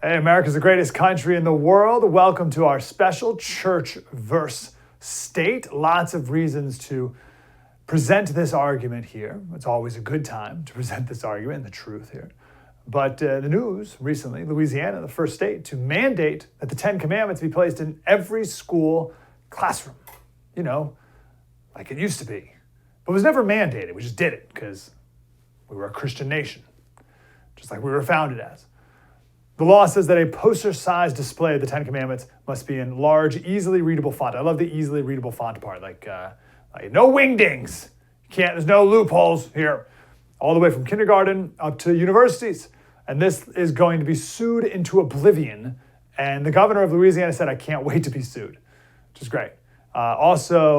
Hey, America's the greatest country in the world. Welcome to our special church versus state. Lots of reasons to present this argument here. It's always a good time to present this argument and the truth here. But the news recently, Louisiana, the first state to mandate that the Ten Commandments be placed in every school classroom. You know, like it used to be. But it was never mandated. We just did it because we were a Christian nation, just like we were founded as. The law says that a poster-sized display of the Ten Commandments must be in large, easily readable font. I love the easily readable font part, like no wingdings. There's no loopholes here. All the way from kindergarten up to universities. And this is going to be sued into oblivion. And the governor of Louisiana said, I can't wait to be sued, which is great. Also,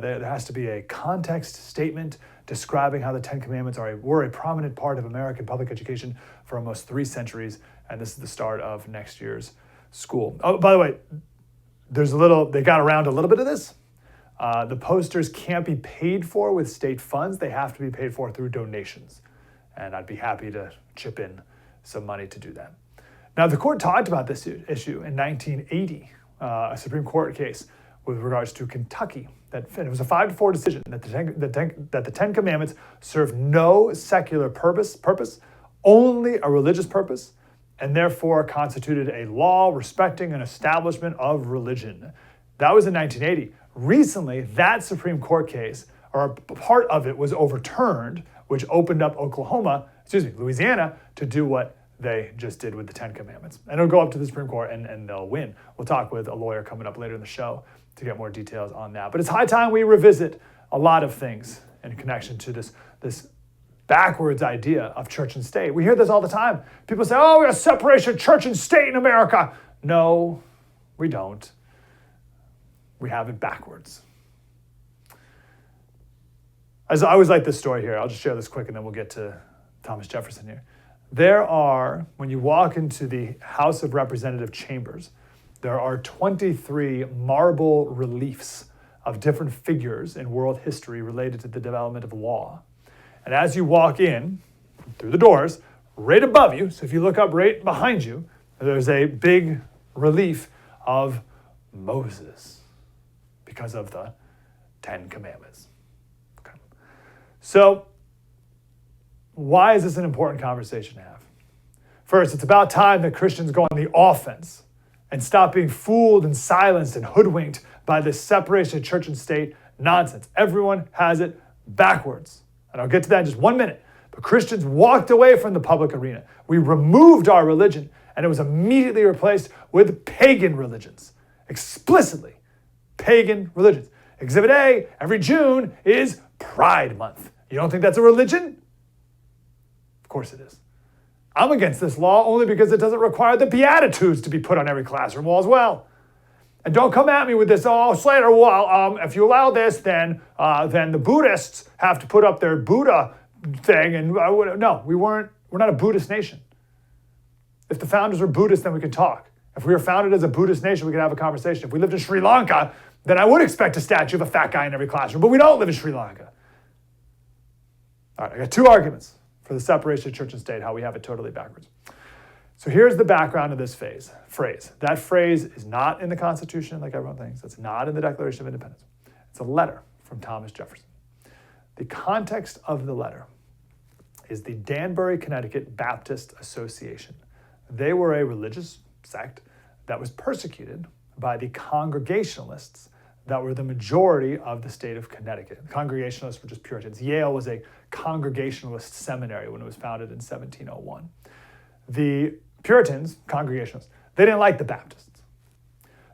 there has to be a context statement describing how the Ten Commandments were a prominent part of American public education for almost 3 centuries. And this is the start of next year's school. Oh, by the way, they got around a little bit of this. The posters can't be paid for with state funds. They have to be paid for through donations. And I'd be happy to chip in some money to do that. Now, the court talked about this issue in 1980, a Supreme Court case with regards to Kentucky. It was a 5-4 decision that the Ten Commandments serve no secular purpose, only a religious purpose, and therefore constituted a law respecting an establishment of religion. That was in 1980. Recently, that Supreme Court case, or a part of it, was overturned, which opened up Louisiana, to do what they just did with the Ten Commandments. And it'll go up to the Supreme Court and they'll win. We'll talk with a lawyer coming up later in the show to get more details on that. But it's high time we revisit a lot of things in connection to this backwards idea of church and state. We hear this all the time. People say, we have separation of church and state in America. No, we don't. We have it backwards. As I always like this story here, I'll just share this quick and then we'll get to Thomas Jefferson here. When you walk into the House of Representative chambers, there are 23 marble reliefs of different figures in world history related to the development of law. And as you walk in through the doors, right above you, so if you look up right behind you, there's a big relief of Moses because of the Ten Commandments. Okay. So why is this an important conversation to have? First, it's about time that Christians go on the offense and stop being fooled and silenced and hoodwinked by this separation of church and state nonsense. Everyone has it backwards. And I'll get to that in just 1 minute. But Christians walked away from the public arena. We removed our religion, and it was immediately replaced with pagan religions. Explicitly, pagan religions. Exhibit A, every June is Pride Month. You don't think that's a religion? Of course it is. I'm against this law only because it doesn't require the Beatitudes to be put on every classroom wall as well. And don't come at me with this, Slater, if you allow this, then the Buddhists have to put up their Buddha thing. And no, we're not a Buddhist nation. If the founders were Buddhists, then we could talk. If we were founded as a Buddhist nation, we could have a conversation. If we lived in Sri Lanka, then I would expect a statue of a fat guy in every classroom, but we don't live in Sri Lanka. All right, I got 2 arguments for the separation of church and state, how we have it totally backwards. So here's the background of this phrase. That phrase is not in the Constitution, like everyone thinks. It's not in the Declaration of Independence. It's a letter from Thomas Jefferson. The context of the letter is the Danbury, Connecticut Baptist Association. They were a religious sect that was persecuted by the Congregationalists that were the majority of the state of Connecticut. The Congregationalists were just Puritans. Yale was a Congregationalist seminary when it was founded in 1701. The Puritans, Congregationalists, they didn't like the Baptists.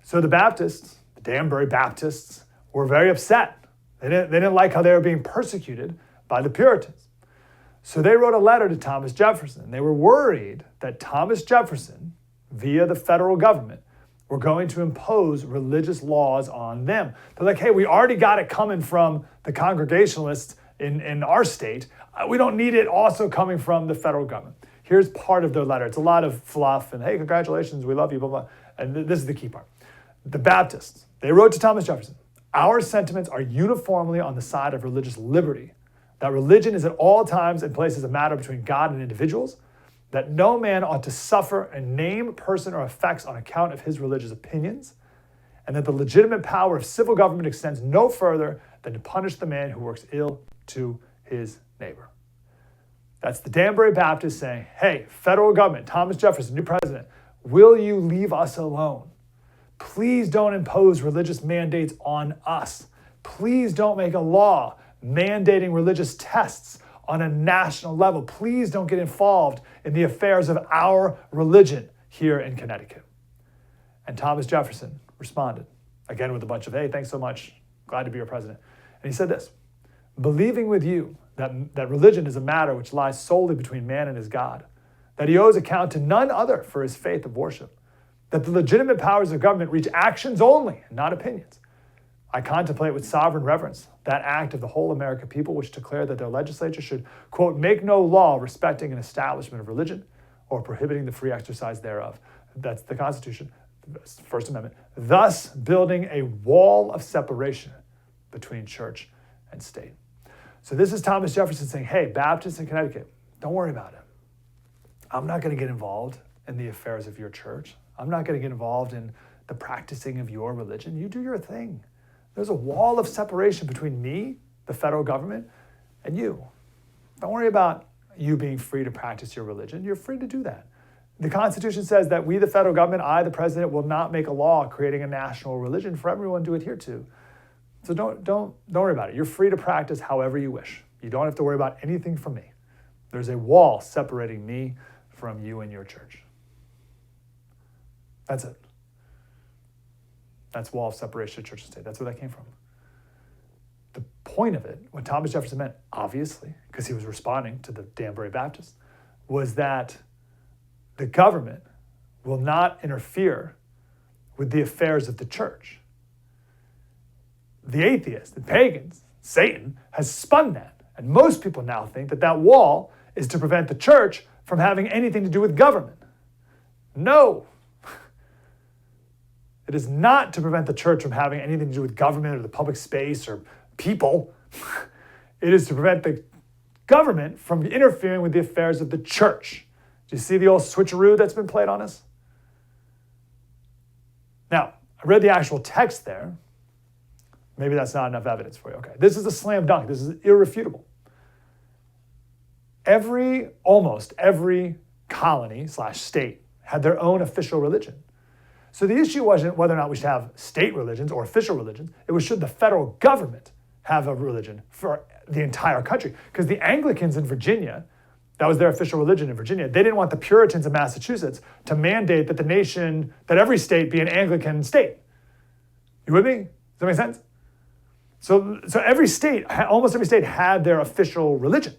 So the Baptists, the Danbury Baptists, were very upset. They didn't like how they were being persecuted by the Puritans. So they wrote a letter to Thomas Jefferson. They were worried that Thomas Jefferson, via the federal government, were going to impose religious laws on them. They're like, hey, we already got it coming from the Congregationalists in our state. We don't need it also coming from the federal government. Here's part of their letter. It's a lot of fluff and, hey, congratulations, we love you, blah, blah. And this is the key part. The Baptists, they wrote to Thomas Jefferson, our sentiments are uniformly on the side of religious liberty, that religion is at all times and places a matter between God and individuals, that no man ought to suffer a name, person, or effects on account of his religious opinions, and that the legitimate power of civil government extends no further than to punish the man who works ill to his neighbor. That's the Danbury Baptist saying, hey, federal government, Thomas Jefferson, new president, will you leave us alone? Please don't impose religious mandates on us. Please don't make a law mandating religious tests on a national level. Please don't get involved in the affairs of our religion here in Connecticut. And Thomas Jefferson responded, again with a bunch of, hey, thanks so much, glad to be your president. And he said this, believing with you that religion is a matter which lies solely between man and his God, that he owes account to none other for his faith of worship, that the legitimate powers of government reach actions only and not opinions. I contemplate with sovereign reverence that act of the whole American people which declare that their legislature should, quote, make no law respecting an establishment of religion or prohibiting the free exercise thereof. That's the Constitution, First Amendment, thus building a wall of separation between church and state. So this is Thomas Jefferson saying, hey, Baptists in Connecticut, don't worry about it. I'm not going to get involved in the affairs of your church. I'm not going to get involved in the practicing of your religion. You do your thing. There's a wall of separation between me, the federal government, and you. Don't worry about you being free to practice your religion. You're free to do that. The Constitution says that we, the federal government, I, the president, will not make a law creating a national religion for everyone to adhere to. So don't worry about it. You're free to practice however you wish. You don't have to worry about anything from me. There's a wall separating me from you and your church. That's it. That's wall of separation of church and state. That's where that came from. The point of it, what Thomas Jefferson meant, obviously, because he was responding to the Danbury Baptist, was that the government will not interfere with the affairs of the church. The atheists, the pagans, Satan has spun that. And most people now think that that wall is to prevent the church from having anything to do with government. No. It is not to prevent the church from having anything to do with government or the public space or people. It is to prevent the government from interfering with the affairs of the church. Do you see the old switcheroo that's been played on us? Now, I read the actual text there. Maybe that's not enough evidence for you. Okay, this is a slam dunk. This is irrefutable. Almost every colony / state had their own official religion. So the issue wasn't whether or not we should have state religions or official religions. It was, should the federal government have a religion for the entire country? Because the Anglicans in Virginia, that was their official religion in Virginia, they didn't want the Puritans in Massachusetts to mandate that that every state be an Anglican state. You with me? Does that make sense? So every state, almost every state had their official religion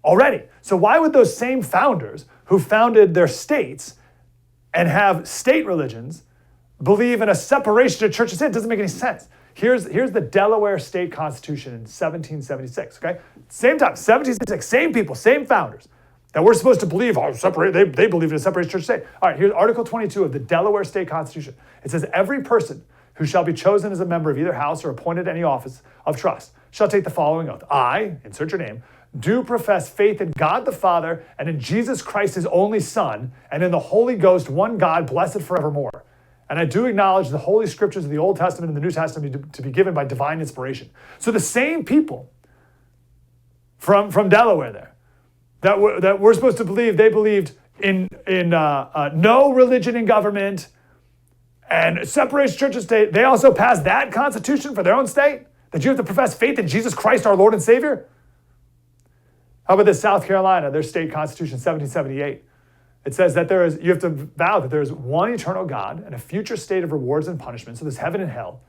already. So why would those same founders who founded their states and have state religions believe in a separation of church and state? It doesn't make any sense. Here's the Delaware State Constitution in 1776, okay? Same time, 1776, same people, same founders that we're supposed to believe are separate. They believe in a separate church state. All right, here's Article 22 of the Delaware State Constitution. It says, every person who shall be chosen as a member of either house or appointed any office of trust shall take the following oath. I, insert your name, do profess faith in God the Father and in Jesus Christ, his only Son, and in the Holy Ghost, one God, blessed forevermore. And I do acknowledge the Holy Scriptures of the Old Testament and the New Testament to be given by divine inspiration. So the same people from Delaware there that we're supposed to believe, they believed in no religion in government and separation of church and state. They also passed that constitution for their own state, that you have to profess faith in Jesus Christ, our Lord and Savior. How about this, South Carolina, their state constitution, 1778. It says that you have to vow that there is one eternal God and a future state of rewards and punishment, so there's heaven and hell,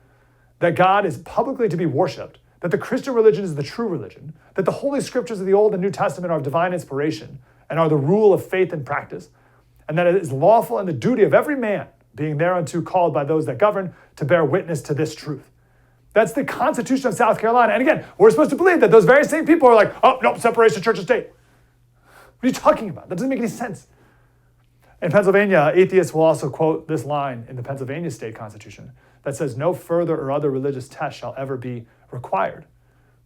that God is publicly to be worshipped, that the Christian religion is the true religion, that the Holy Scriptures of the Old and New Testament are of divine inspiration and are the rule of faith and practice, and that it is lawful and the duty of every man, being thereunto called by those that govern, to bear witness to this truth. That's the Constitution of South Carolina. And again, we're supposed to believe that those very same people are like, oh, no, separation of church and state. What are you talking about? That doesn't make any sense. In Pennsylvania, atheists will also quote this line in the Pennsylvania State Constitution that says, no further or other religious test shall ever be required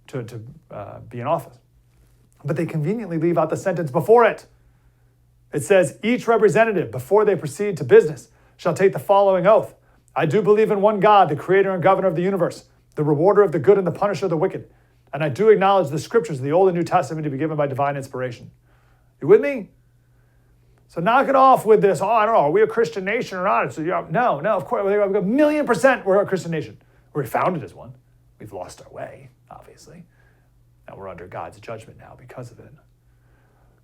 to be in office. But they conveniently leave out the sentence before it. It says, each representative, before they proceed to business, shall take the following oath. I do believe in one God, the creator and governor of the universe, the rewarder of the good and the punisher of the wicked. And I do acknowledge the scriptures of the Old and New Testament to be given by divine inspiration. You with me? So knock it off with this, I don't know, are we a Christian nation or not? So, no, of course, we're a 1,000,000% we're a Christian nation. We're founded as one. We've lost our way, obviously. Now we're under God's judgment now because of it.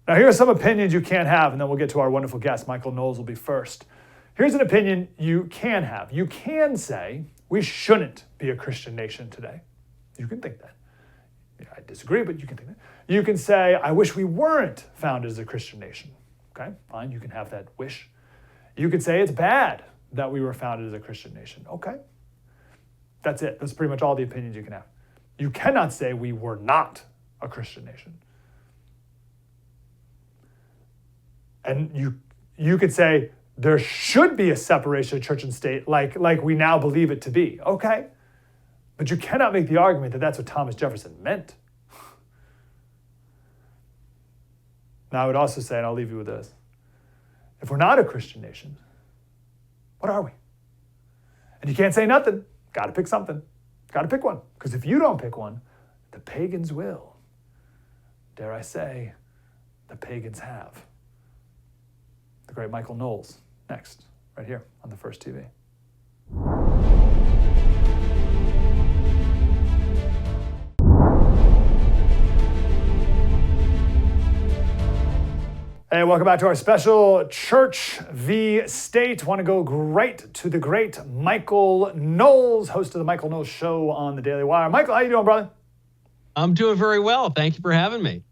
Now here are some opinions you can't have, and then we'll get to our wonderful guest. Michael Knowles will be first. Here's an opinion you can have. You can say we shouldn't be a Christian nation today. You can think that. I disagree, but you can think that. You can say, I wish we weren't founded as a Christian nation. Okay, fine, you can have that wish. You could say it's bad that we were founded as a Christian nation. Okay, that's it. That's pretty much all the opinions you can have. You cannot say we were not a Christian nation. And you could say there should be a separation of church and state like we now believe it to be. Okay, but you cannot make the argument that that's what Thomas Jefferson meant. Now I would also say, and I'll leave you with this, if we're not a Christian nation, what are we? And you can't say nothing. Got to pick something. Got to pick one. Because if you don't pick one, the pagans will. Dare I say, the pagans have. The great Michael Knowles, next, right here on the First TV. Hey, welcome back to our special Church v. State. Want to go right to the great Michael Knowles, host of the Michael Knowles Show on the Daily Wire. Michael, how you doing, brother? I'm doing very well. Thank you for having me.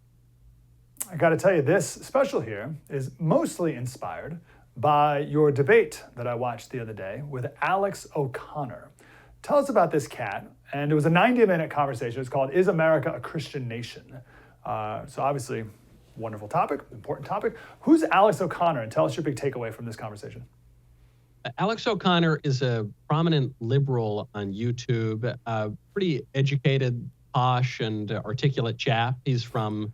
I got to tell you, this special here is mostly inspired by your debate that I watched the other day with Alex O'Connor. Tell us about this cat. And it was a 90-minute conversation. It's called, Is America a Christian Nation? So obviously, wonderful topic, important topic. Who's Alex O'Connor? And tell us your big takeaway from this conversation. Alex O'Connor is a prominent liberal on YouTube, pretty educated, posh, and articulate chap. He's from,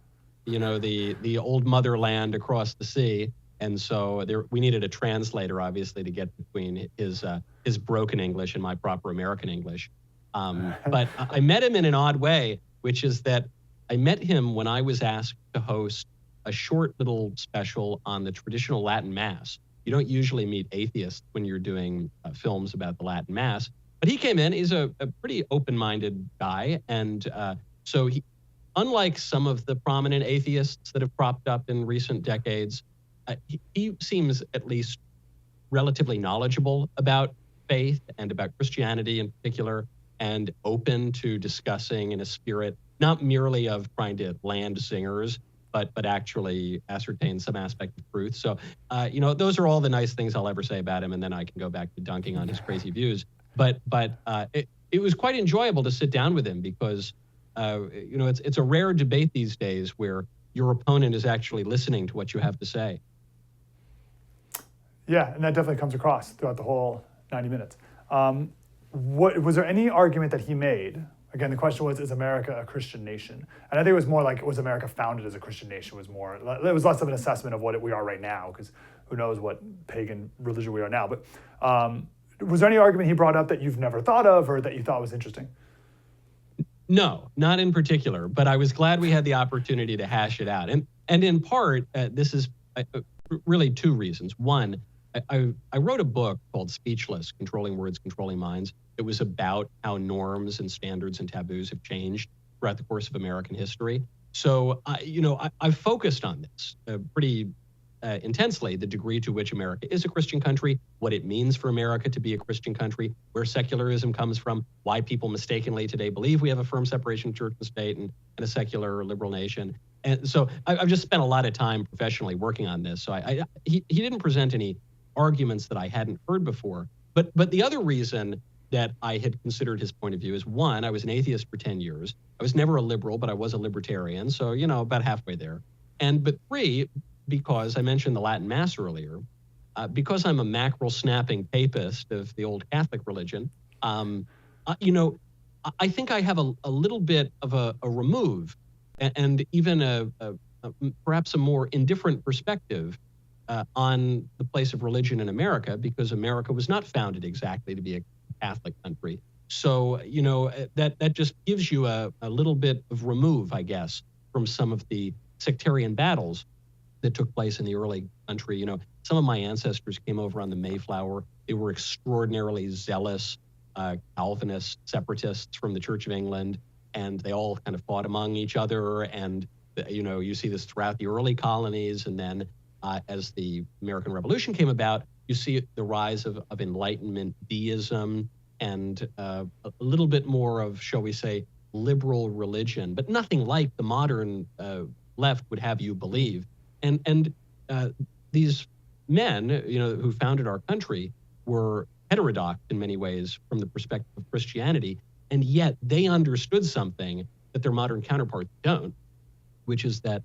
the old motherland across the sea. And so we needed a translator, obviously, to get between his broken English and my proper American English. But I met him in an odd way, which is that I met him when I was asked to host a short little special on the traditional Latin Mass. You don't usually meet atheists when you're doing films about the Latin Mass, but he came in. He's a pretty open-minded guy, and so unlike some of the prominent atheists that have cropped up in recent decades, he seems at least relatively knowledgeable about faith and about Christianity in particular, and open to discussing in a spirit not merely of trying to land singers, but actually ascertain some aspect of truth. So, those are all the nice things I'll ever say about him, and then I can go back to dunking on his crazy views. But it was quite enjoyable to sit down with him because, it's a rare debate these days where your opponent is actually listening to what you have to say. Yeah, and that definitely comes across throughout the whole 90 minutes. Was there any argument that he made? Again, the question was, is America a Christian nation? And I think it was more like, was America founded as a Christian nation? It was less of an assessment of what we are right now, because who knows what pagan religion we are now. But was there any argument he brought up that you've never thought of or that you thought was interesting? No, not in particular, but I was glad we had the opportunity to hash it out. And in part, this is really two reasons. One, I wrote a book called Speechless, Controlling Words, Controlling Minds. It was about how norms and standards and taboos have changed throughout the course of American history. So, I've focused on this pretty intensely, the degree to which America is a Christian country, what it means for America to be a Christian country, where secularism comes from, why people mistakenly today believe we have a firm separation of church and state and a secular or liberal nation. And so I've just spent a lot of time professionally working on this. So he didn't present any arguments that I hadn't heard before. But the other reason that I had considered his point of view is, one, I was an atheist for 10 years. I was never a liberal, but I was a libertarian. So, about halfway there. But three, because I mentioned the Latin Mass earlier, because I'm a mackerel-snapping papist of the old Catholic religion, I think I have a little bit of a remove and even perhaps a more indifferent perspective on the place of religion in America, because America was not founded exactly to be a Catholic country. So, that just gives you a little bit of remove, I guess, from some of the sectarian battles that took place in the early country. Some of my ancestors came over on the Mayflower. They were extraordinarily zealous Calvinist separatists from the Church of England, and they all kind of fought among each other. And, you see this throughout the early colonies. And then as the American Revolution came about, you see the rise of Enlightenment deism and a little bit more of, shall we say, liberal religion, but nothing like the modern left would have you believe. And these men, who founded our country were heterodox in many ways from the perspective of Christianity, and yet they understood something that their modern counterparts don't, which is that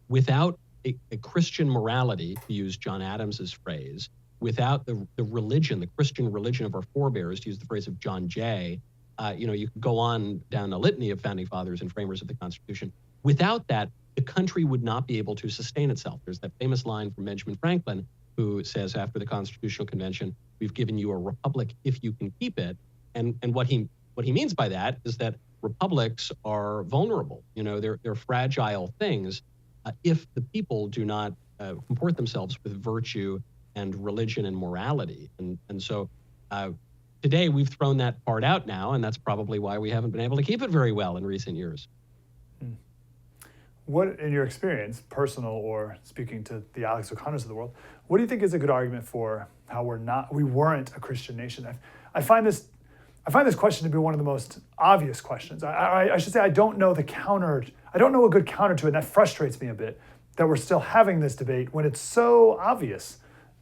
without a Christian morality, to use John Adams's phrase, without the religion, the Christian religion of our forebears, to use the phrase of John Jay, you could go on down a litany of founding fathers and framers of the Constitution. Without that, the country would not be able to sustain itself. There's that famous line from Benjamin Franklin, who says after the Constitutional Convention, "We've given you a republic if you can keep it." And what he means by that is that republics are vulnerable. They're fragile things if the people do not comport themselves with virtue and religion and morality. And so today we've thrown that part out now, and that's probably why we haven't been able to keep it very well in recent years. What, in your experience, personal or speaking to the Alex O'Connors of the world, what do you think is a good argument for how we weren't a Christian nation? I find this question to be one of the most obvious questions. I should say I don't know a good counter to it, and that frustrates me a bit, that we're still having this debate when it's so obvious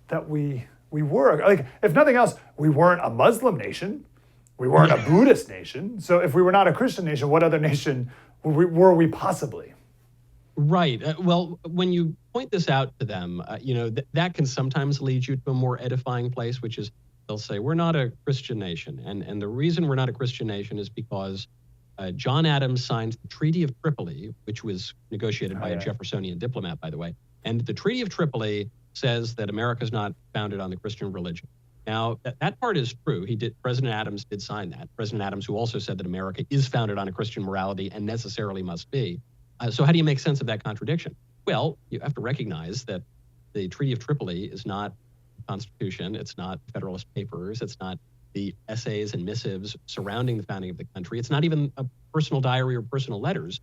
that we were. Like, if nothing else, we weren't a Muslim nation. We weren't a Buddhist nation. So if we were not a Christian nation, what other nation were we possibly? Right. Well, when you point this out to them, that can sometimes lead you to a more edifying place, which is they'll say, we're not a Christian nation. And the reason we're not a Christian nation is because John Adams signed the Treaty of Tripoli, which was negotiated by a Jeffersonian diplomat, by the way. And the Treaty of Tripoli says that America is not founded on the Christian religion. Now, that part is true. President Adams did sign that. President Adams, who also said that America is founded on a Christian morality and necessarily must be. So how do you make sense of that contradiction? Well, you have to recognize that the Treaty of Tripoli is not the Constitution. It's not Federalist Papers. It's not the essays and missives surrounding the founding of the country. It's not even a personal diary or personal letters.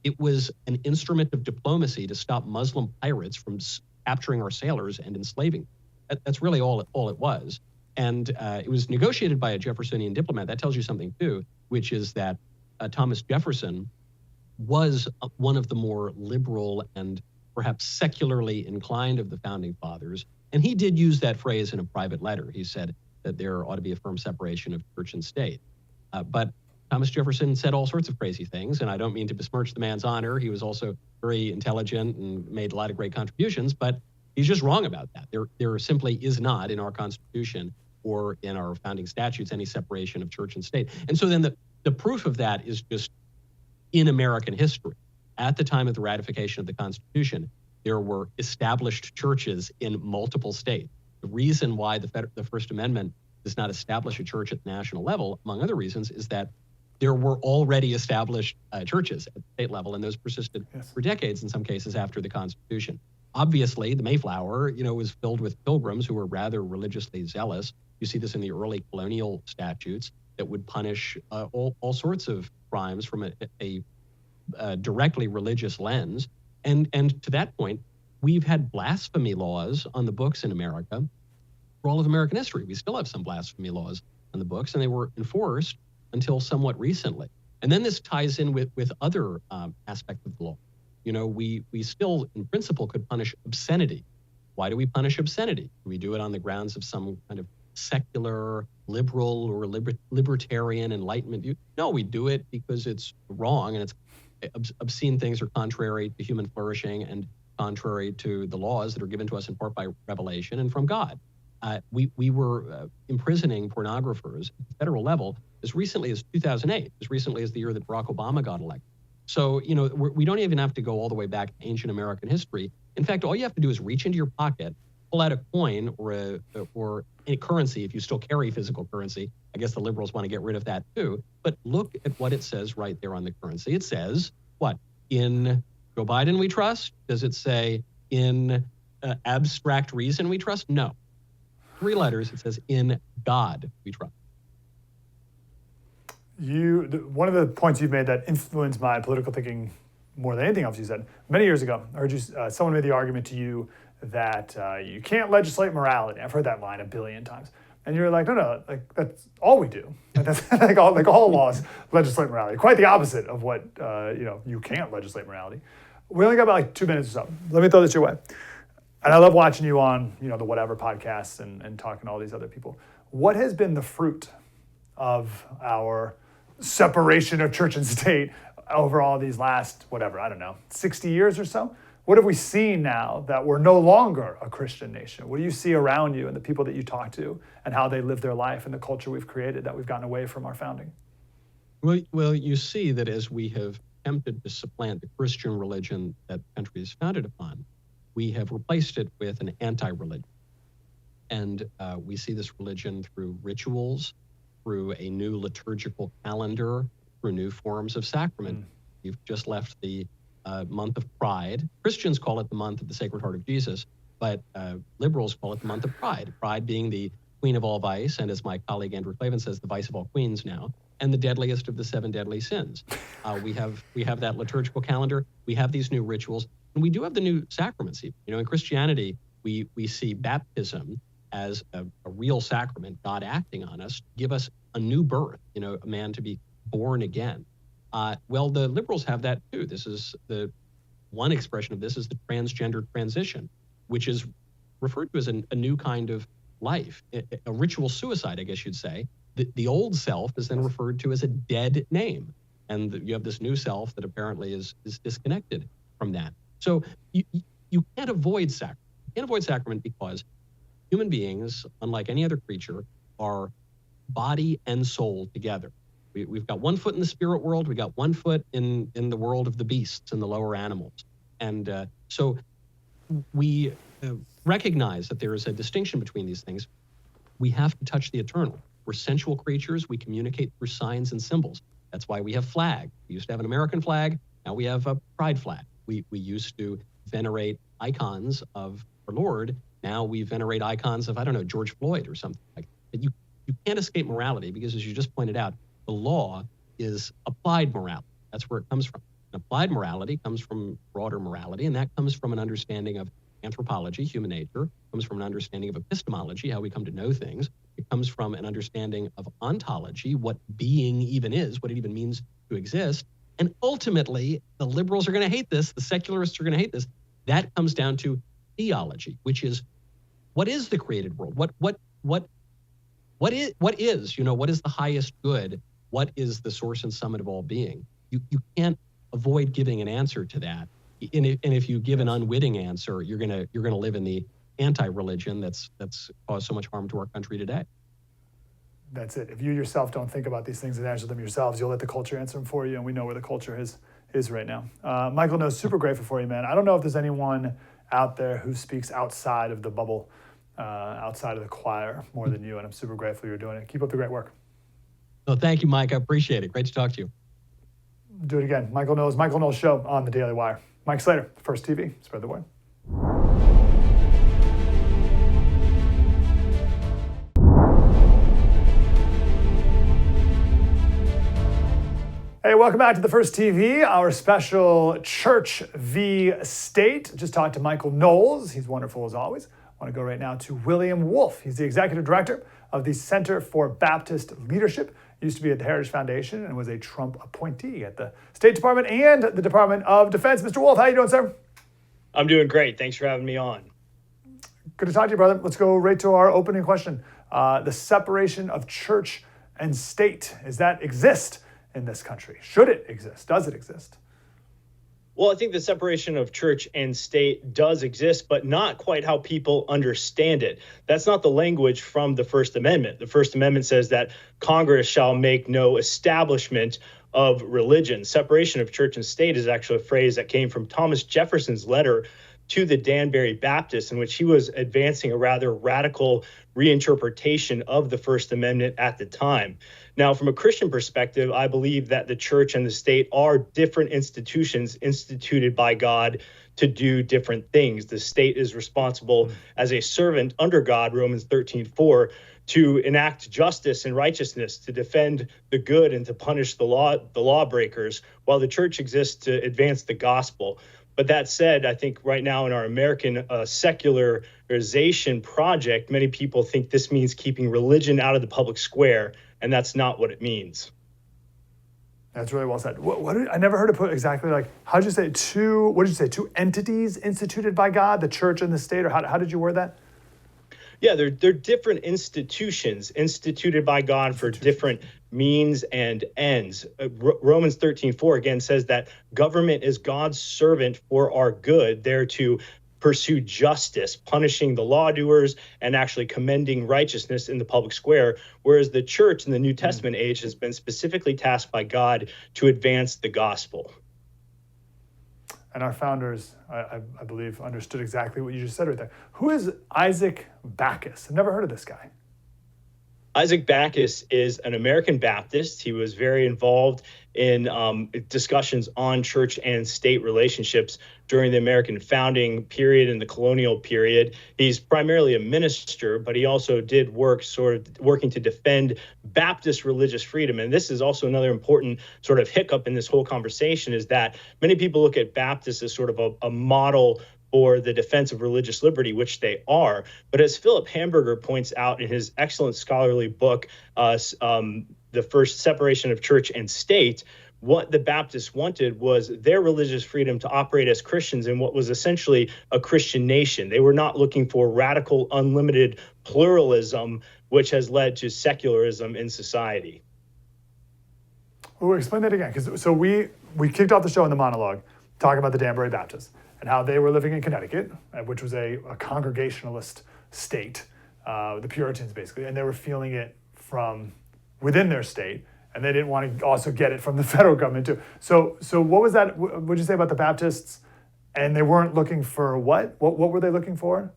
It was an instrument of diplomacy to stop Muslim pirates from capturing our sailors and enslaving. That's really all it was. And it was negotiated by a Jeffersonian diplomat. That tells you something too, which is that Thomas Jefferson was one of the more liberal and perhaps secularly inclined of the founding fathers. And he did use that phrase in a private letter. He said that there ought to be a firm separation of church and state. But Thomas Jefferson said all sorts of crazy things, and I don't mean to besmirch the man's honor. He was also very intelligent and made a lot of great contributions, but he's just wrong about that. There simply is not in our Constitution or in our founding statutes any separation of church and state. And so then the proof of that is just in American history. At the time of the ratification of the Constitution, there were established churches in multiple states. The reason why the First Amendment does not establish a church at the national level, among other reasons, is that there were already established churches at the state level, and those persisted for decades, in some cases, after the Constitution. Obviously, the Mayflower, was filled with pilgrims who were rather religiously zealous. You see this in the early colonial statutes that would punish all sorts of crimes from a directly religious lens. And to that point, we've had blasphemy laws on the books in America for all of American history. We still have some blasphemy laws on the books, and they were enforced until somewhat recently. And then this ties in with other aspects of the law. We still, in principle, could punish obscenity. Why do we punish obscenity? Do we do it on the grounds of some kind of secular, liberal, or libertarian enlightenment view? No, we do it because it's wrong, and obscene things are contrary to human flourishing and contrary to the laws that are given to us in part by revelation and from God. We were imprisoning pornographers at the federal level as recently as 2008, as recently as the year that Barack Obama got elected. So, we don't even have to go all the way back to ancient American history. In fact, all you have to do is reach into your pocket pull out a coin or a currency, if you still carry physical currency, I guess the liberals want to get rid of that too. But look at what it says right there on the currency. It says, what? In Joe Biden we trust? Does it say in abstract reason we trust? No. 3 letters. It says in God we trust. One of the points you've made that influenced my political thinking more than anything else you said, many years ago, I heard you, someone made the argument to you that you can't legislate morality. I've heard that line a billion times. And you're like, no, like that's all we do. Like, that's like all laws legislate morality. Quite the opposite of what, you can't legislate morality. We only got about like 2 minutes or so. Let me throw this your way. And I love watching you on, the Whatever podcasts and talking to all these other people. What has been the fruit of our separation of church and state over all these last, 60 years or so? What have we seen now that we're no longer a Christian nation? What do you see around you and the people that you talk to and how they live their life and the culture we've created that we've gotten away from our founding? Well, you see that as we have attempted to supplant the Christian religion that the country is founded upon, we have replaced it with an anti-religion. And we see this religion through rituals, through a new liturgical calendar, through new forms of sacrament. You've just left the month of Pride. Christians call it the month of the Sacred Heart of Jesus, but liberals call it the month of Pride. Pride being the queen of all vice, and as my colleague Andrew Clavin says, the vice of all queens now, and the deadliest of the 7 deadly sins. We have that liturgical calendar. We have these new rituals, and we do have the new sacraments. In Christianity, we see baptism as a real sacrament, God acting on us, give us a new birth, a man to be born again. Well, the liberals have that too. This is the one expression of this is the transgender transition, which is referred to as a new kind of life, a ritual suicide, I guess you'd say. The old self is then referred to as a dead name. And you have this new self that apparently is disconnected from that. So you can't avoid sacrament. You can't avoid sacrament because human beings, unlike any other creature, are body and soul together. We've got 1 foot in the spirit world. We got 1 foot in the world of the beasts and the lower animals. And so we recognize that there is a distinction between these things. We have to touch the eternal. We're sensual creatures. We communicate through signs and symbols. That's why we have flag. We used to have an American flag. Now we have a pride flag. We used to venerate icons of our Lord. Now we venerate icons of, George Floyd or something like that. You can't escape morality because, as you just pointed out, the law is applied morality. That's where it comes from. And applied morality comes from broader morality, and that comes from an understanding of anthropology, human nature, comes from an understanding of epistemology, how we come to know things. It comes from an understanding of ontology, what being even is, what it even means to exist. And ultimately, the liberals are going to hate this, the secularists are going to hate this. That comes down to theology, which is what is the created world? What is, what is the highest good? What is the source and summit of all being? You can't avoid giving an answer to that. And if you give an unwitting answer, you're gonna live in the anti-religion that's caused so much harm to our country today. That's it. If you yourself don't think about these things and answer them yourselves, you'll let the culture answer them for you, and we know where the culture is right now. Michael Knowles, super grateful for you, man. I don't know if there's anyone out there who speaks outside of the bubble, outside of the choir more than you, and I'm super grateful you're doing it. Keep up the great work. No, thank you, Mike. I appreciate it. Great to talk to you. Do it again. Michael Knowles Show on the Daily Wire. Mike Slater, First TV. Spread the word. Hey, welcome back to the First TV, our special Church v. State. Just talked to Michael Knowles. He's wonderful as always. I want to go right now to William Wolfe. He's the executive director of the Center for Baptist Leadership. Used to be at the Heritage Foundation and was a Trump appointee at the State Department and the Department of Defense. Mr. Wolfe, how you doing, sir? I'm doing great. Thanks for having me on. Good to talk to you, brother. Let's go right to our opening question. The separation of church and state, does that exist in this country? Should it exist? Does it exist? Well, I think the separation of church and state does exist, but not quite how people understand it. That's not the language from the First Amendment. The First Amendment says that Congress shall make no establishment of religion. Separation of church and state is actually a phrase that came from Thomas Jefferson's letter to the Danbury Baptist, in which he was advancing a rather radical reinterpretation of the First Amendment at the time. Now, from a Christian perspective, I believe that the church and the state are different institutions instituted by God to do different things. The state is responsible as a servant under God, Romans 13:4, to enact justice and righteousness, to defend the good and to punish the lawbreakers, while the church exists to advance the gospel. But that said, I think right now in our American secularization project, many people think this means keeping religion out of the public square, and that's not what it means. That's really well said. I never heard it put exactly like, how'd you say what did you say, two entities instituted by God, the church and the state, or how did you word that? Yeah, they're different institutions instituted by God for different means and ends. Romans 13:4 again says that government is God's servant for our good, there to pursue justice, punishing the lawdoers and actually commending righteousness in the public square, whereas the church in the New Testament age has been specifically tasked by God to advance the gospel. And our founders, I believe, understood exactly what you just said right there. Who is Isaac Backus? I've never heard of this guy. Isaac Backus is an American Baptist. He was very involved in discussions on church and state relationships during the American founding period and the colonial period. He's primarily a minister, but he also did work working to defend Baptist religious freedom. And this is also another important sort of hiccup in this whole conversation, is that many people look at Baptists as sort of a model for the defense of religious liberty, which they are. But as Philip Hamburger points out in his excellent scholarly book, The First Separation of Church and State, what the Baptists wanted was their religious freedom to operate as Christians in what was essentially a Christian nation. They were not looking for radical, unlimited pluralism, which has led to secularism in society. Well, explain that again, because so we kicked off the show in the monologue talking about the Danbury Baptists and how they were living in Connecticut, which was a Congregationalist state, the Puritans basically, and they were feeling it from within their state, and they didn't want to also get it from the federal government too. So what was that? What did you say about the Baptists? And they weren't looking for what? What were they looking for?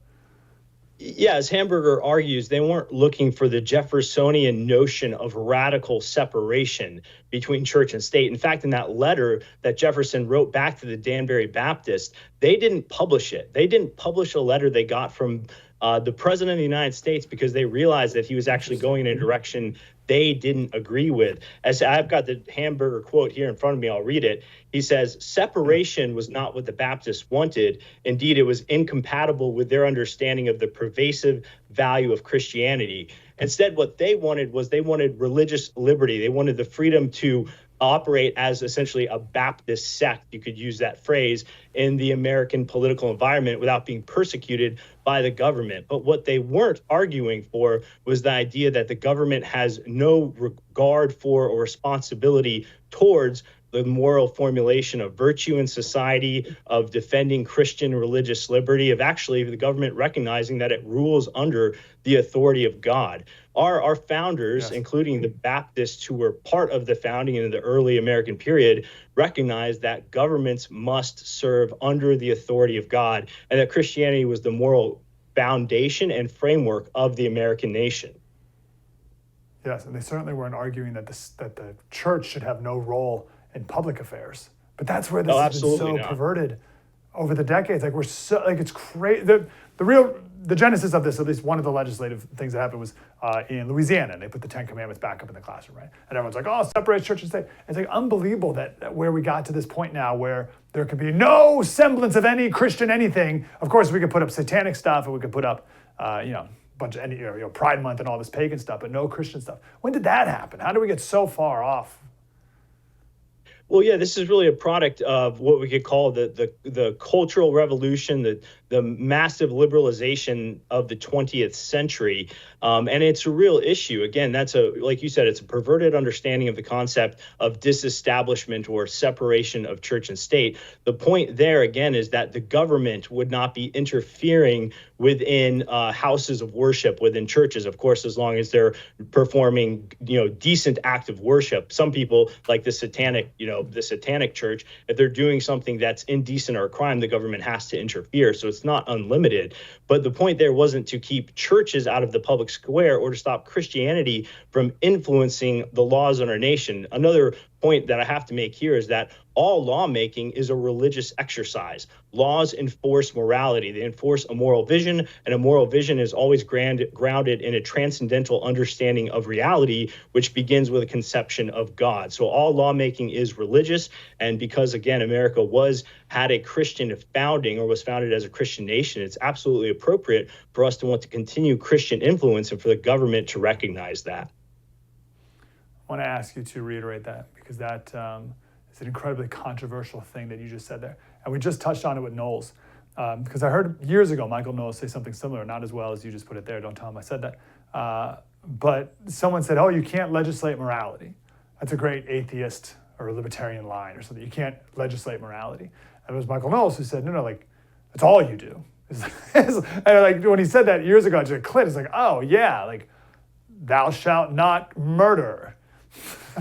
Yeah, as Hamburger argues, they weren't looking for the Jeffersonian notion of radical separation between church and state. In fact, in that letter that Jefferson wrote back to the Danbury Baptist, they didn't publish it. They didn't publish a letter they got from the President of the United States because they realized that he was actually going in a direction they didn't agree with. As I've got the Hamburger quote here in front of me, I'll read it. He says, "Separation was not what the Baptists wanted. Indeed, it was incompatible with their understanding of the pervasive value of Christianity. Instead, what they wanted religious liberty. They wanted the freedom to operate as essentially a Baptist sect, you could use that phrase, in the American political environment without being persecuted by the government. But what they weren't arguing for was the idea that the government has no regard for or responsibility towards the moral formulation of virtue in society, of defending Christian religious liberty, of actually the government recognizing that it rules under the authority of God." Our founders, yes, including the Baptists who were part of the founding in the early American period, recognized that governments must serve under the authority of God, and that Christianity was the moral foundation and framework of the American nation. Yes, and they certainly weren't arguing that the church should have no role in public affairs. But that's where this has been so perverted over the decades. Like it's crazy. The genesis of this, at least one of the legislative things that happened was in Louisiana, and they put the 10 Commandments back up in the classroom, right? And everyone's like, "Oh, separate church and state." It's like unbelievable that where we got to this point now where there could be no semblance of any Christian anything. Of course, we could put up satanic stuff, and we could put up, bunch of Pride Month and all this pagan stuff, but no Christian stuff. When did that happen? How did we get so far off? Well, yeah, this is really a product of what we could call the cultural revolution, the massive liberalization of the 20th century. And it's a real issue. Again, like you said, it's a perverted understanding of the concept of disestablishment or separation of church and state. The point there, again, is that the government would not be interfering within houses of worship, within churches, of course, as long as they're performing, decent act of worship. Some people, like the satanic, the satanic church, if they're doing something that's indecent or a crime, the government has to interfere. So it's not unlimited. But the point there wasn't to keep churches out of the public square or to stop Christianity from influencing the laws in our nation. Another point that I have to make here is that all lawmaking is a religious exercise. Laws enforce morality. They enforce a moral vision, and a moral vision is always grounded in a transcendental understanding of reality, which begins with a conception of God. So all lawmaking is religious, and because, again, America had a Christian founding or was founded as a Christian nation, it's absolutely appropriate for us to want to continue Christian influence and for the government to recognize that. I want to ask you to reiterate that, because that is an incredibly controversial thing that you just said there. And we just touched on it with Knowles, because I heard years ago Michael Knowles say something similar, not as well as you just put it there. Don't tell him I said that. But someone said, oh, you can't legislate morality. That's a great atheist or libertarian line or something. You can't legislate morality. And it was Michael Knowles who said, no, like, that's all you do. And like, when he said that years ago, it just clicked. It's like, oh, yeah, like, thou shalt not murder.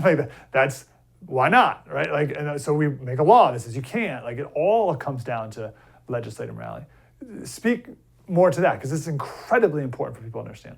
Like, that's, why not, right? Like, and so we make a law that says you can't. Like, it all comes down to legislative morality. Speak more to that, because it's incredibly important for people to understand.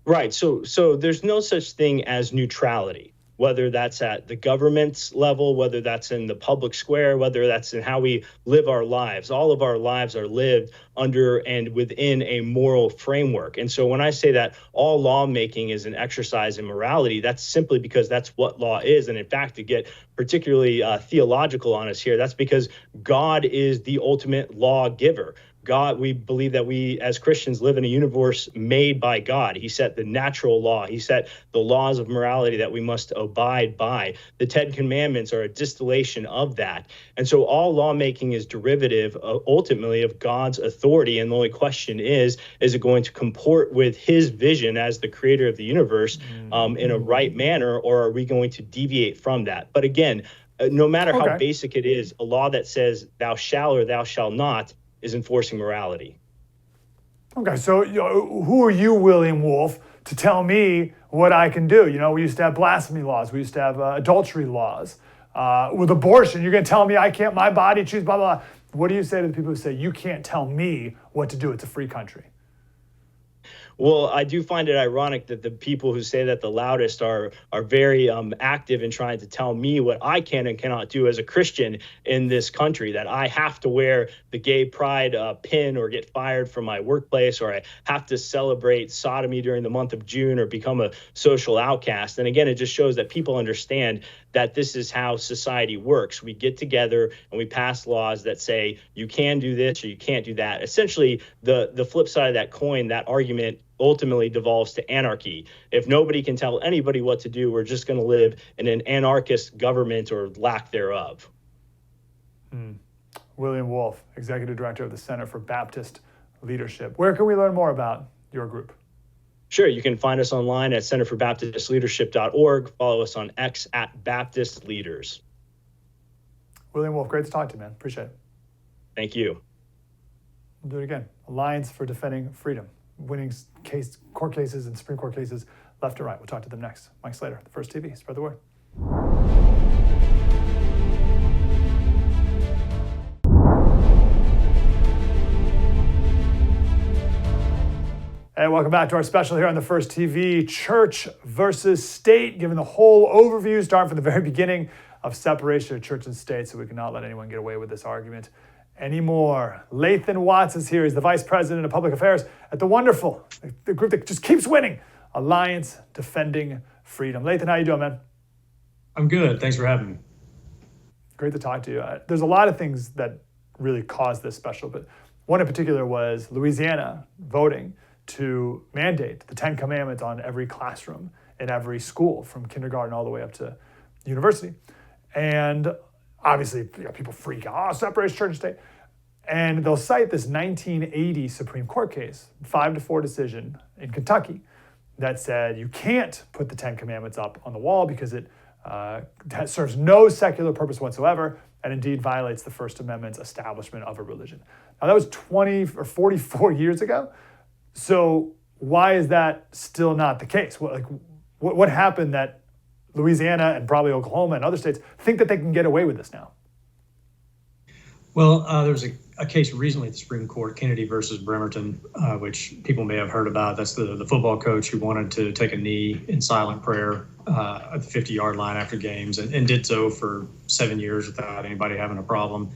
Right. So there's no such thing as neutrality, whether that's at the government's level, whether that's in the public square, whether that's in how we live our lives. All of our lives are lived under and within a moral framework. And so when I say that all lawmaking is an exercise in morality, that's simply because that's what law is. And in fact, to get particularly theological on us here, that's because God is the ultimate lawgiver. God, we believe that we as Christians live in a universe made by God. He set the natural law. He set the laws of morality that we must abide by. The 10 Commandments are a distillation of that. And so all lawmaking is derivative ultimately of God's authority. And the only question is it going to comport with his vision as the creator of the universe in a right manner, or are we going to deviate from that? But again, no matter how basic it is, a law that says thou shalt or thou shalt not is enforcing morality. Okay, so who are you, William Wolfe, to tell me what I can do? You know, we used to have blasphemy laws. We used to have adultery laws. With abortion, you're going to tell me I can't, my body choose, blah, blah, blah. What do you say to the people who say, you can't tell me what to do? It's a free country. Well, I do find it ironic that the people who say that the loudest are very active in trying to tell me what I can and cannot do as a Christian in this country, that I have to wear the gay pride pin or get fired from my workplace, or I have to celebrate sodomy during the month of June or become a social outcast. And again, it just shows that people understand that this is how society works. We get together and we pass laws that say you can do this or you can't do that. Essentially, the flip side of that coin, that argument ultimately devolves to anarchy. If nobody can tell anybody what to do, we're just going to live in an anarchist government or lack thereof. William Wolfe, Executive Director of the Center for Baptist Leadership. Where can we learn more about your group? Sure, you can find us online at centerforbaptistleadership.org. Follow us on X at Baptist Leaders. William Wolfe, great to talk to you, man. Appreciate it. Thank you. We'll do it again. Alliance for Defending Freedom, winning court cases and Supreme Court cases left and right. We'll talk to them next. Mike Slater, The First TV. Spread the word. Hey, welcome back to our special here on The First TV, Church versus State, giving the whole overview, starting from the very beginning of separation of church and state, so we cannot let anyone get away with this argument anymore. Latham Watts is here. He's the Vice President of Public Affairs at the wonderful, the group that just keeps winning, Alliance Defending Freedom. Latham, how you doing, man? I'm good. Thanks for having me. Great to talk to you. There's a lot of things that really caused this special, but one in particular was Louisiana voting to mandate the 10 Commandments on every classroom in every school, from kindergarten all the way up to university. And obviously, people freak out, separation church and state. And they'll cite this 1980 Supreme Court case, 5-4 decision in Kentucky, that said you can't put the 10 Commandments up on the wall because it serves no secular purpose whatsoever, and indeed violates the First Amendment's establishment of a religion. Now, that was 20 or 44 years ago. So why is that still not the case? What happened that Louisiana and probably Oklahoma and other states think that they can get away with this now? Well, there was a case recently at the Supreme Court, Kennedy versus Bremerton, which people may have heard about. That's the football coach who wanted to take a knee in silent prayer at the 50-yard line after games and did so for 7 years without anybody having a problem.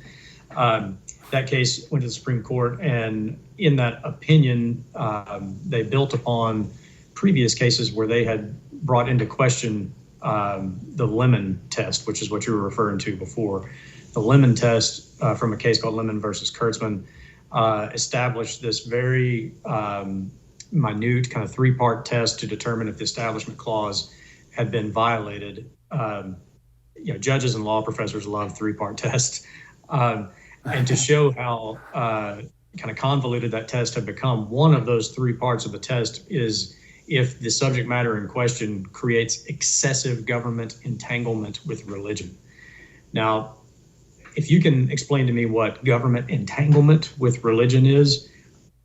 That case went to the Supreme Court, and in that opinion, they built upon previous cases where they had brought into question the Lemon test, which is what you were referring to before. The Lemon test from a case called Lemon versus Kurtzman established this very minute kind of three-part test to determine if the Establishment Clause had been violated. Judges and law professors love three-part tests. And to show how kind of convoluted that test had become, one of those three parts of the test is if the subject matter in question creates excessive government entanglement with religion. Now, if you can explain to me what government entanglement with religion is,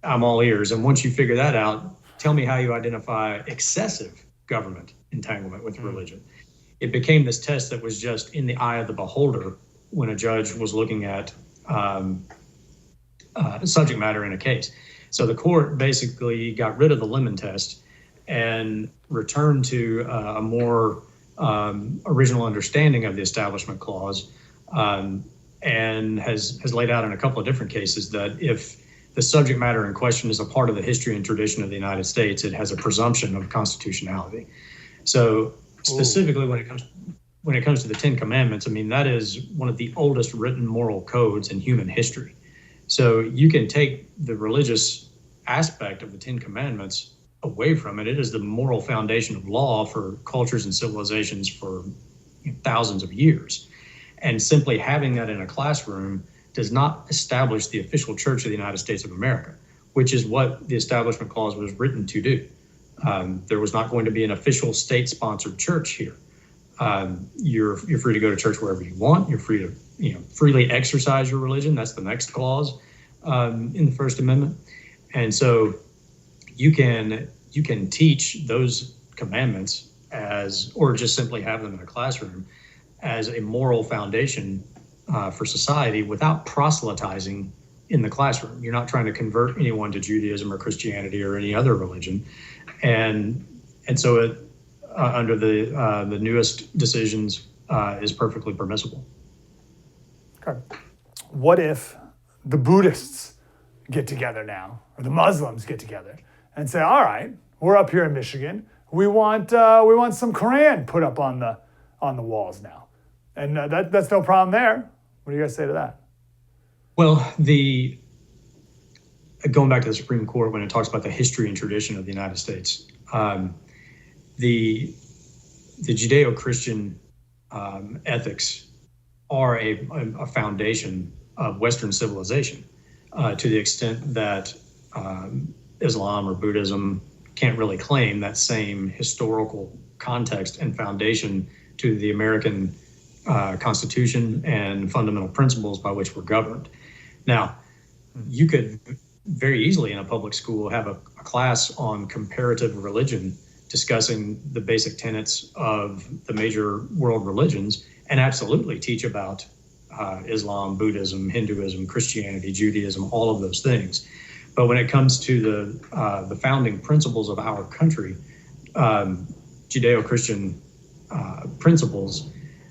I'm all ears. And once you figure that out, tell me how you identify excessive government entanglement with religion. It became this test that was just in the eye of the beholder when a judge was looking at subject matter in a case. So the court basically got rid of the Lemon test and returned to a more original understanding of the Establishment Clause, and has laid out in a couple of different cases that if the subject matter in question is a part of the history and tradition of the United States, it has a presumption of constitutionality. So specifically when it comes to the Ten Commandments, I mean, that is one of the oldest written moral codes in human history. So you can take the religious aspect of the Ten Commandments away from it. It is the moral foundation of law for cultures and civilizations for thousands of years. And simply having that in a classroom does not establish the official Church of the United States of America, which is what the Establishment Clause was written to do. There was not going to be an official state-sponsored church here. You're free to go to church wherever you want. You're free to freely exercise your religion. That's the next clause in the First Amendment. And so you can teach those commandments or just simply have them in a classroom as a moral foundation for society without proselytizing in the classroom. You're not trying to convert anyone to Judaism or Christianity or any other religion. And so it, under the newest decisions, is perfectly permissible. Okay. What if the Buddhists get together now, or the Muslims get together and say, all right, we're up here in Michigan. We want some Quran put up on the walls now. And that's no problem there. What do you guys say to that? Well, going back to the Supreme Court, when it talks about the history and tradition of the United States, the Judeo-Christian ethics are a foundation of Western civilization to the extent that Islam or Buddhism can't really claim that same historical context and foundation to the American Constitution and fundamental principles by which we're governed. Now, you could very easily in a public school have a class on comparative religion discussing the basic tenets of the major world religions and absolutely teach about Islam, Buddhism, Hinduism, Christianity, Judaism, all of those things. But when it comes to the founding principles of our country, Judeo-Christian principles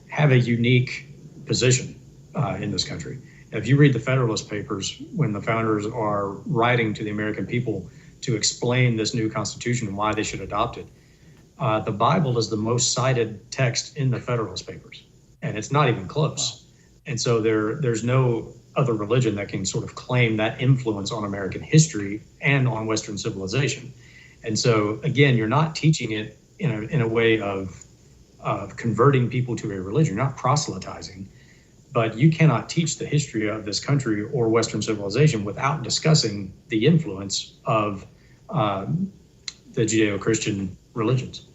have a unique position in this country. If you read the Federalist Papers, when the founders are writing to the American people to explain this new Constitution and why they should adopt it, the Bible is the most cited text in the Federalist Papers, and it's not even close. And so there's no other religion that can sort of claim that influence on American history and on Western civilization. And so, again, you're not teaching it in a way of converting people to a religion. You're not proselytizing, but you cannot teach the history of this country or Western civilization without discussing the influence of the Judeo-Christian religions.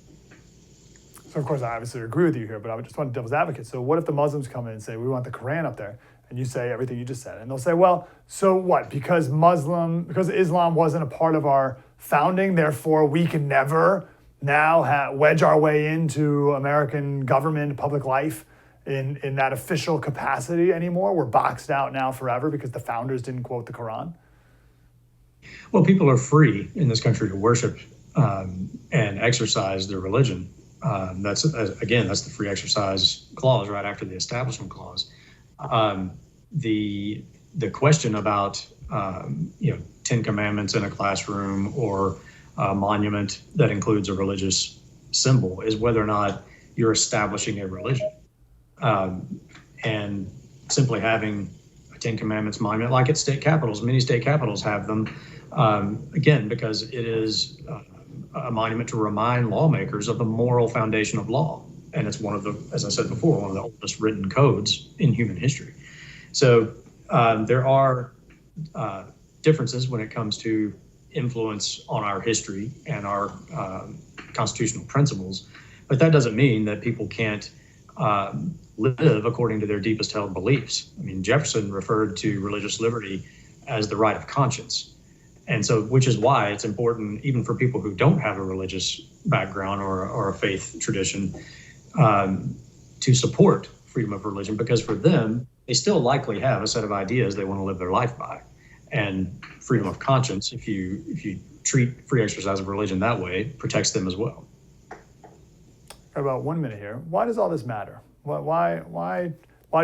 So, of course, I obviously agree with you here, but I would just want devil's advocate. So what if the Muslims come in and say, we want the Quran up there, and you say everything you just said? And they'll say, well, so what? Because Islam wasn't a part of our founding, therefore we can never now wedge our way into American government, public life in that official capacity anymore? We're boxed out now forever because the founders didn't quote the Quran? Well, people are free in this country to worship and exercise their religion. That's the free exercise clause right after the Establishment Clause. The question about 10 Commandments in a classroom or a monument that includes a religious symbol is whether or not you're establishing a religion. And simply having a 10 Commandments monument, like at state capitals, many state capitals have them, because it is a monument to remind lawmakers of the moral foundation of law. And it's one of the, as I said before, one of the oldest written codes in human history. So there are differences when it comes to influence on our history and our constitutional principles, but that doesn't mean that people can't live according to their deepest held beliefs. I mean, Jefferson referred to religious liberty as the right of conscience. And so, which is why it's important, even for people who don't have a religious background or a faith tradition, to support freedom of religion, because for them, they still likely have a set of ideas they want to live their life by. And freedom of conscience, if you treat free exercise of religion that way, protects them as well. Got about 1 minute here. Why does all this matter? Why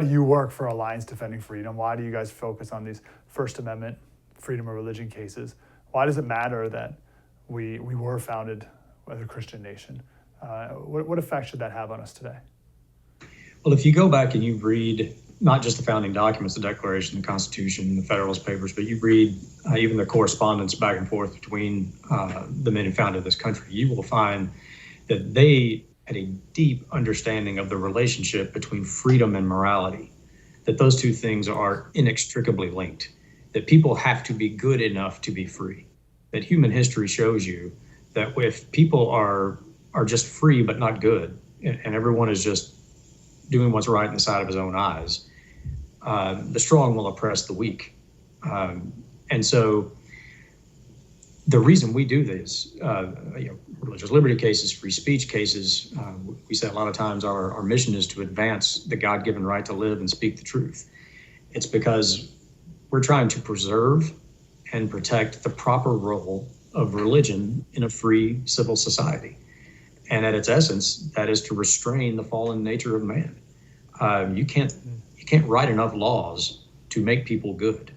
do you work for Alliance Defending Freedom? Why do you guys focus on these First Amendment freedom of religion cases? Why does it matter that we were founded as a Christian nation? What effect should that have on us today? Well, if you go back and you read not just the founding documents, the Declaration, the Constitution, the Federalist Papers, but you read even the correspondence back and forth between the men who founded this country, you will find that they had a deep understanding of the relationship between freedom and morality, that those two things are inextricably linked, that people have to be good enough to be free, that human history shows you that if people are just free but not good, and everyone is just doing what's right in the sight of his own eyes, the strong will oppress the weak. And so the reason we do this, religious liberty cases, free speech cases, we say a lot of times our mission is to advance the God-given right to live and speak the truth. It's because we're trying to preserve and protect the proper role of religion in a free civil society. And at its essence, that is to restrain the fallen nature of man. You can't write enough laws to make people good.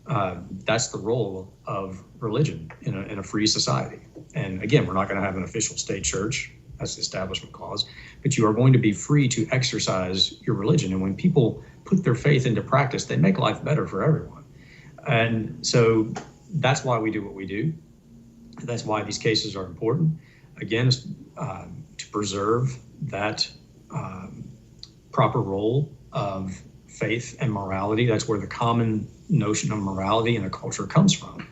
That's the role of religion in a free society. And again, we're not going to have an official state church. That's the Establishment Clause. But you are going to be free to exercise your religion. And when people put their faith into practice, they make life better for everyone. And so that's why we do what we do. That's why these cases are important. Again, to preserve that proper role of faith and morality. That's where the common notion of morality in a culture comes from.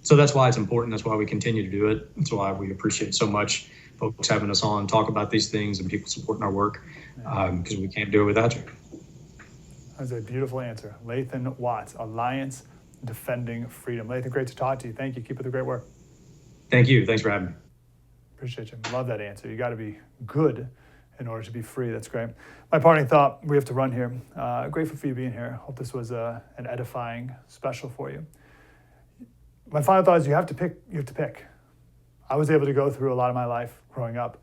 So that's why it's important. That's why we continue to do it. That's why we appreciate so much folks having us on, talk about these things, and people supporting our work, because we can't do it without you. That's a beautiful answer. Latham Watts, Alliance Defending Freedom. Latham, great to talk to you. Thank you. Keep up the great work. Thank you. Thanks for having me. Appreciate you. Love that answer. You got to be good in order to be free. That's great. My parting thought, we have to run here. Grateful for you being here. Hope this was an edifying special for you. My final thought is you have to pick. I was able to go through a lot of my life growing up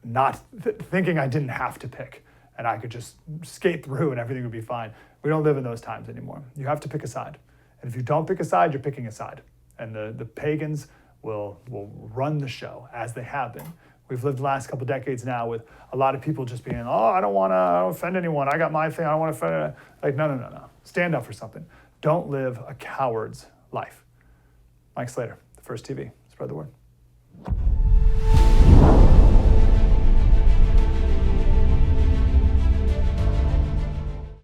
not thinking I didn't have to pick and I could just skate through and everything would be fine. We don't live in those times anymore. You have to pick a side. And if you don't pick a side, you're picking a side. And the pagans will run the show, as they have been. We've lived the last couple decades now with a lot of people just being, I don't want to offend anyone. I got my thing. I don't want to offend. Like, no. Stand up for something. Don't live a coward's life. Mike Slater, The First TV. Spread the word.